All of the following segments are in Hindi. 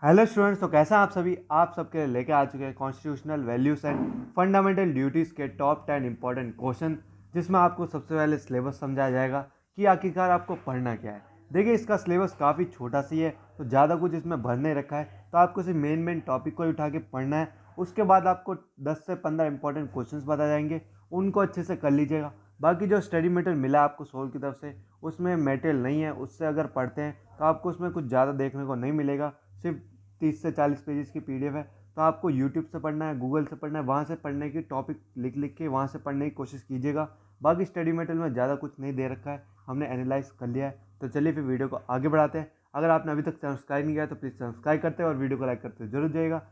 हेलो स्टूडेंट्स, तो कैसा आप सभी आप सबके लिए लेके आ चुके हैं constitutional values and fundamental duties के टॉप 10 इंपॉर्टेंट क्वेश्चन, जिसमें आपको सबसे पहले सिलेबस समझाया जाएगा कि आखिरकार आपको पढ़ना क्या है। देखिए, इसका सिलेबस काफ़ी छोटा सी है, तो ज़्यादा कुछ इसमें भर नहीं रखा है, तो आपको सिर्फ मेन टॉपिक को ही उठा के पढ़ना है। उसके बाद आपको 10 से 15 इंपॉर्टेंट क्वेश्चंस बताए जाएंगे, उनको अच्छे से कर लीजिएगा। बाकी जो स्टडी मटेरियल मिला आपको सोल की तरफ से, उसमें मटेरियल नहीं है, उससे अगर पढ़ते हैं तो आपको उसमें कुछ ज़्यादा देखने को नहीं मिलेगा। सिर्फ 30 से 40 पेजेस की पीडीएफ है। तो आपको यूट्यूब से पढ़ना है, गूगल से पढ़ना है, वहाँ से पढ़ने की टॉपिक लिख लिख के वहाँ से पढ़ने की कोशिश कीजिएगा। बाकी स्टडी मटेरियल में ज़्यादा कुछ नहीं दे रखा है, हमने एनालाइज कर लिया है। तो चलिए फिर वीडियो को आगे बढ़ाते हैं। अगर आपने अभी तक सब्सक्राइब नहीं किया तो प्लीज़ सब्सक्राइब करते हैं और वीडियो को लाइक करते हुए जरूर जाइएगा।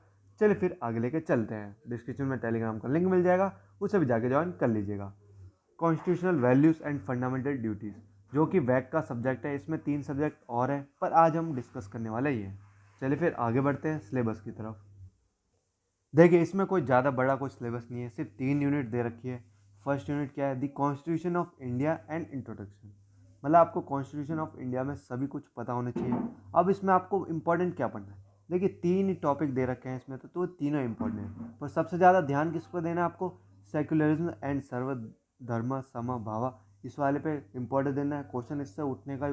चलिए फिर आगे लेके चलते हैं। डिस्क्रिप्शन में टेलीग्राम का लिंक मिल जाएगा, उसे भी जाके ज्वाइन कर लीजिएगा। Constitutional values and fundamental duties, जो कि वैक का सब्जेक्ट है। इसमें 3 सब्जेक्ट और हैं, पर आज हम डिस्कस करने वाले ही हैं। चलिए फिर आगे बढ़ते हैं सिलेबस की तरफ। देखिए, इसमें कोई ज़्यादा बड़ा कोई सिलेबस नहीं है, सिर्फ 3 यूनिट दे रखी है। फर्स्ट यूनिट क्या है? दी constitution of India and introduction. मतलब आपको कॉन्स्टिट्यूशन ऑफ इंडिया में सभी कुछ पता होना चाहिए। अब इसमें आपको इंपॉर्टेंट क्या पढ़ना है? देखिए, 3 टॉपिक दे रखे हैं इसमें, तो तीनों इंपॉर्टेंट है, पर सबसे ज़्यादा ध्यान किस पर देना है आपको? सेक्युलरिज्म एंड सर्वधर्म समभाव, इस वाले पे इंपॉर्टेंट देना है। क्वेश्चन इससे उठने का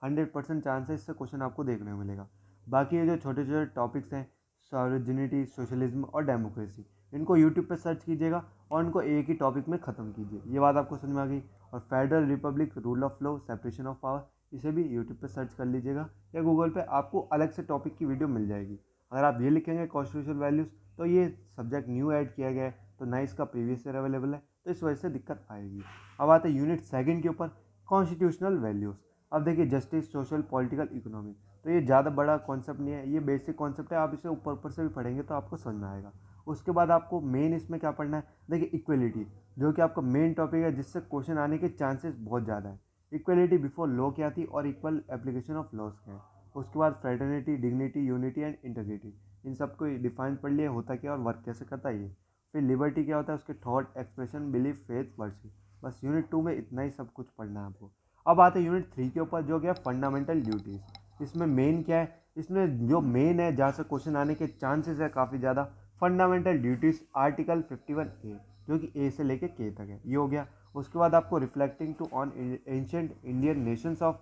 100% चांस है, इससे क्वेश्चन आपको देखने को मिलेगा। बाकी ये जो छोटे छोटे टॉपिक्स हैं, सॉलिजिनिटी, सोशलिज्म और डेमोक्रेसी, इनको यूट्यूब पे सर्च कीजिएगा और इनको एक ही टॉपिक में ख़त्म कीजिए। ये बात आपको समझ में आ गई। और federal Republic, rule of law, separation of power, इसे भी यूट्यूब पे सर्च कर लीजिएगा, या गूगल पे आपको अलग से टॉपिक की वीडियो मिल जाएगी। अगर आप ये लिखेंगे कॉन्स्टिट्यूशनल वैल्यूज़, तो ये सब्जेक्ट न्यू ऐड किया गया है, तो ना इसका प्रीवियस ईयर अवेलेबल है, तो इस वजह से दिक्कत आएगी। अब आते हैं यूनिट सेकंड के ऊपर, कॉन्स्टिट्यूशनल वैल्यूज़। अब देखिए, जस्टिस, सोशल, पॉलिटिकल, इकोनॉमी, तो ये ज़्यादा बड़ा कॉन्सेप्ट नहीं है, ये बेसिक कॉन्सेप्ट है। आप इसे ऊपर ऊपर से भी पढ़ेंगे तो आपको समझ में आएगा। उसके बाद आपको मेन इसमें क्या पढ़ना है? देखिए, इक्वलिटी, जो कि आपका मेन टॉपिक है, जिससे क्वेश्चन आने के चांसेस बहुत ज़्यादा है। इक्वलिटी बिफोर लॉ क्या थी और इक्वल एप्लीकेशन ऑफ लॉज क्या है। उसके बाद fraternity, dignity, unity and integrity, इन सबको डिफाइन पढ़ लिया, होता क्या और वर्क कैसे करता है ये। फिर लिबर्टी क्या होता है, उसके thought, expression, belief, faith, worship. बस यूनिट 2 में इतना ही सब कुछ पढ़ना है आपको। अब आते हैं यूनिट 3 के ऊपर, जो क्या फंडामेंटल ड्यूटीज़। इसमें मेन क्या है? इसमें जो मेन है, जहाँ से क्वेश्चन आने के चांसेस है काफ़ी ज़्यादा, फंडामेंटल ड्यूटीज़ आर्टिकल 51A, जो कि ए से लेके के तक है, ये हो गया। उसके बाद आपको reflecting to on ancient Indian nations of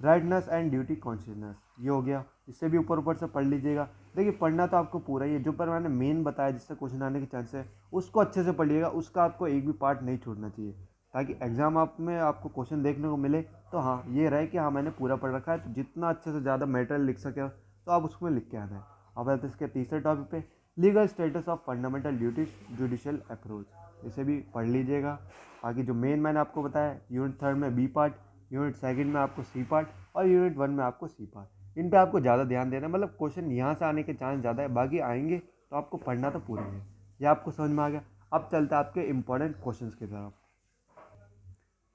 rightness and duty consciousness, ये हो गया। इससे भी ऊपर ऊपर से पढ़ लीजिएगा। देखिए, पढ़ना तो आपको पूरा ही है, जो पर मैंने मेन बताया जिससे क्वेश्चन आने के चांस है, उसको अच्छे से पढ़िएगा। उसका आपको एक भी पार्ट नहीं छोड़ना चाहिए, ताकि एग्जाम आप में आपको क्वेश्चन देखने को मिले तो हाँ, ये रहे कि हाँ, मैंने पूरा पढ़ रखा है। तो जितना अच्छे से ज़्यादा मटेरियल लिख सके तो आप उसमें लिख के आना है। अब आते हैं इसके तीसरे टॉपिक पे, legal status of fundamental duties, judicial approach, इसे भी पढ़ लीजिएगा। बाकी जो मेन मैंने आपको बताया, यूनिट थर्ड में बी पार्ट, यूनिट सेकंड में आपको सी पार्ट, और यूनिट 1 में आपको सी पार्ट, इन पे आपको ज़्यादा ध्यान देना है। मतलब क्वेश्चन यहाँ से आने के चांस ज़्यादा है, बाकी आएंगे तो आपको पढ़ना तो पूरा ही है। ये आपको समझ में आ गया। अब चलते हैं आपके इंपॉर्टेंट क्वेश्चन की तरफ।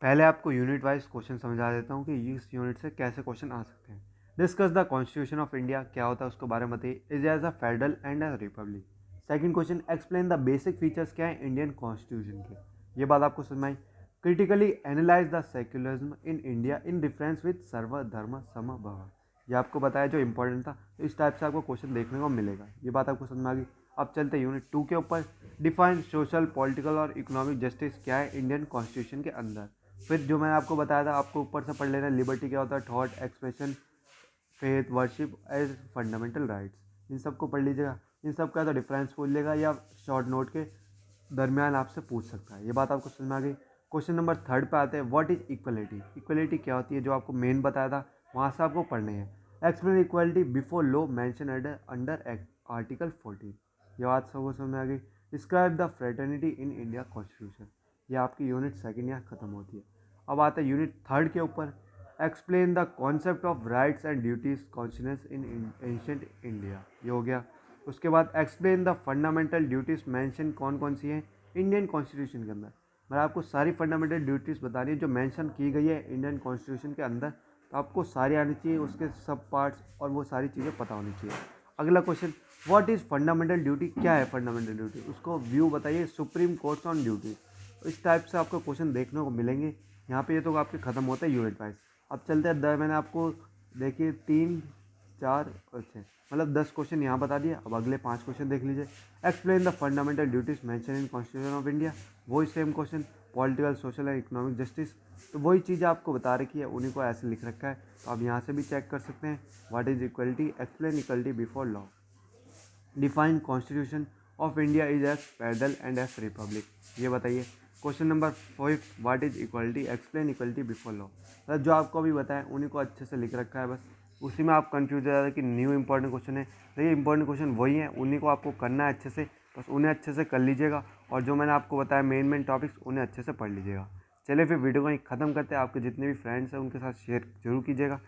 पहले आपको यूनिट वाइज क्वेश्चन समझा देता हूँ कि इस यूनिट से कैसे क्वेश्चन आ सकते हैं। Discuss the constitution of India, क्या होता है उसके बारे में बताइए। Is as a federal and a republic. Second question, explain the basic features, क्या है इंडियन कॉन्स्टिट्यूशन के, ये बात आपको समझ में आई। Critically analyse the secularism in India in difference with सर्वधर्म समभाव, ये आपको बताया जो इंपॉर्टेंट था। तो इस टाइप से आपको क्वेश्चन देखने को मिलेगा, ये बात आपको समझ में आ गई। अब चलते हैं यूनिट 2 के ऊपर, डिफाइन सोशल, पॉलिटिकल और इकोनॉमिक जस्टिस, क्या है इंडियन कॉन्स्टिट्यूशन के अंदर। फिर जो मैंने आपको बताया था, आपको ऊपर से पढ़ लेना, लिबर्टी क्या होता है, thought, expression, faith, worship as fundamental rights, इन सबको पढ़ लीजिएगा। इन सब का तो डिफरेंस पूछ लेगा या शॉर्ट नोट के दरमियान आपसे पूछ सकता है, ये बात आपको समझ में आ गई। क्वेश्चन नंबर थर्ड पे आते हैं, व्हाट इज इक्वलिटी। इक्वलिटी क्या होती है, जो आपको मेन बताया था वहाँ से आपको पढ़ने हैं। Explain equality before law mention under article 14, ये बात सबको समझ में आ गई। Describe the fraternity in India constitution, ये आपकी यूनिट सेकंड यहाँ खत्म होती है। अब आते हैं यूनिट थर्ड के ऊपर, explain the concept of rights and duties conscious in ancient India, ये हो गया। उसके बाद explain the fundamental duties mention कौन कौन सी हैं इंडियन कॉन्स्टिट्यूशन के अंदर। मैं आपको सारी फंडामेंटल ड्यूटीज़ बता रही है जो मेंशन की गई है इंडियन कॉन्स्टिट्यूशन के अंदर, तो आपको सारी आनी चाहिए, उसके सब पार्ट्स और वो सारी चीज़ें पता होनी चाहिए। अगला question, what is fundamental duty, क्या है फंडामेंटल ड्यूटी, उसको व्यू बताइए, सुप्रीम कोर्ट्स ऑन ड्यूटी। इस टाइप से आपको क्वेश्चन देखने को मिलेंगे यहाँ पे। ये तो आपके ख़त्म होता है यूनिट वाइज। अब चलते हैं मैंने आपको देखिए 3 4 और 6, मतलब 10 क्वेश्चन यहाँ बता दिए। अब अगले 5 क्वेश्चन देख लीजिए। Explain the fundamental duties mention in constitution of India, वही same question. Political, social and economic justice, तो वही चीज़ आपको बता रखी है, उन्हीं को ऐसे लिख रखा है, तो आप यहाँ से भी चेक कर सकते हैं। What is equality, explain equality before law, define constitution of India is as federal and as republic, ये बताइए। Question number 5, what is equality, explain equality before law, मतलब जो आपको अभी बताया उन्हीं को अच्छे से लिख रखा है, बस उसी में आप कंफ्यूज हो जाते हैं कि न्यू इंपॉर्टेंट क्वेश्चन है। तो ये इंपॉर्टेंट क्वेश्चन वही है, उन्हीं को आपको करना है अच्छे से, बस उन्हें अच्छे से कर लीजिएगा, और जो मैंने आपको बताया मेन टॉपिक्स उन्हें अच्छे से पढ़ लीजिएगा। चलिए फिर वीडियो को ही ख़त्म करते हैं। आपके जितने भी फ्रेंड्स हैं उनके साथ शेयर जरूर कीजिएगा।